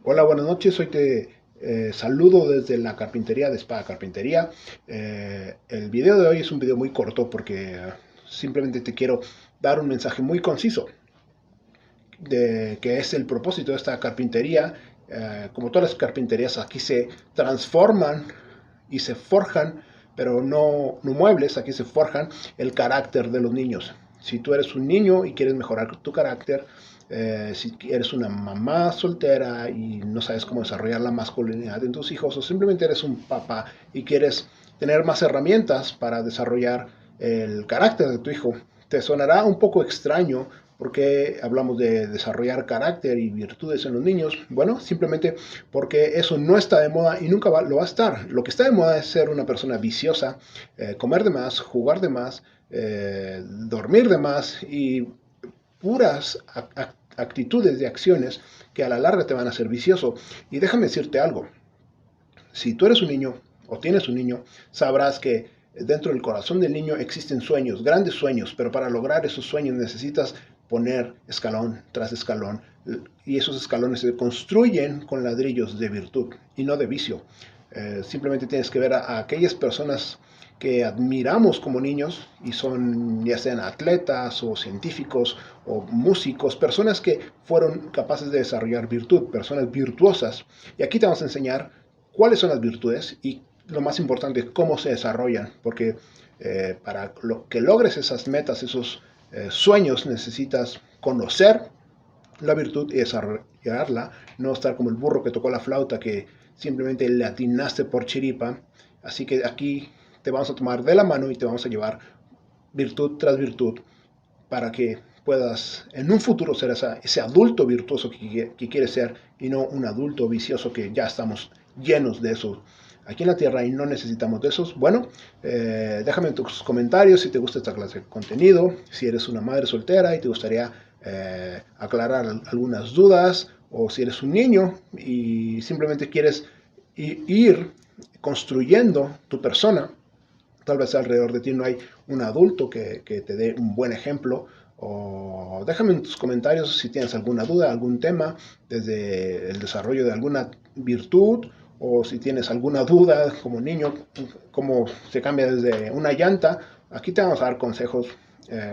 Hola, buenas noches. Hoy te saludo desde la carpintería de Espada Carpintería. El video de hoy es un video muy corto porque simplemente te quiero dar un mensaje muy conciso de que es el propósito de esta carpintería. Como todas las carpinterías, aquí se transforman y se forjan, pero no muebles, aquí se forjan el carácter de los niños. Si tú eres un niño y quieres mejorar tu carácter, si eres una mamá soltera y no sabes cómo desarrollar la masculinidad en tus hijos, o simplemente eres un papá y quieres tener más herramientas para desarrollar el carácter de tu hijo, te sonará un poco extraño porque hablamos de desarrollar carácter y virtudes en los niños. Bueno, simplemente porque eso no está de moda y nunca lo va a estar. Lo que está de moda es ser una persona viciosa, comer de más, jugar de más, dormir de más y puras actitudes de acciones que a la larga te van a hacer vicioso. Y déjame decirte algo, si tú eres un niño o tienes un niño, sabrás que dentro del corazón del niño existen sueños, grandes sueños, pero para lograr esos sueños necesitas poner escalón tras escalón y esos escalones se construyen con ladrillos de virtud y no de vicio. Simplemente tienes que ver a aquellas personas que admiramos como niños y son ya sean atletas o científicos o músicos, personas que fueron capaces de desarrollar virtud, personas virtuosas. Y aquí te vamos a enseñar cuáles son las virtudes y lo más importante, cómo se desarrollan, porque para que logres esas metas, esos sueños, necesitas conocer la virtud y desarrollarla, no estar como el burro que tocó la flauta que simplemente le atinaste por chiripa. Así que aquí te vamos a tomar de la mano y te vamos a llevar virtud tras virtud para que puedas en un futuro ser ese adulto virtuoso que quieres ser y no un adulto vicioso que ya estamos llenos de eso aquí en la tierra y no necesitamos de esos. Bueno, déjame en tus comentarios si te gusta esta clase de contenido, si eres una madre soltera y te gustaría aclarar algunas dudas, o si eres un niño y simplemente quieres ir construyendo tu persona. Tal vez alrededor de ti no hay un adulto que te dé un buen ejemplo. O déjame en tus comentarios si tienes alguna duda, algún tema, desde el desarrollo de alguna virtud, o si tienes alguna duda como niño, cómo se cambia desde una llanta. Aquí te vamos a dar consejos,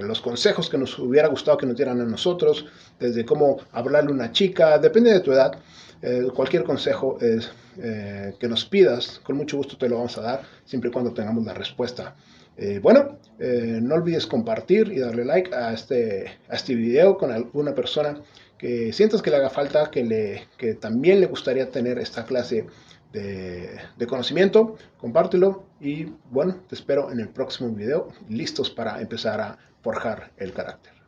los consejos que nos hubiera gustado que nos dieran a nosotros, desde cómo hablarle a una chica, depende de tu edad. Cualquier consejo que nos pidas, con mucho gusto te lo vamos a dar, siempre y cuando tengamos la respuesta. No olvides compartir y darle like a este video con alguna persona que sientas que le haga falta, que también le gustaría tener esta clase de conocimiento. Compártelo y bueno, te espero en el próximo video, listos para empezar a forjar el carácter.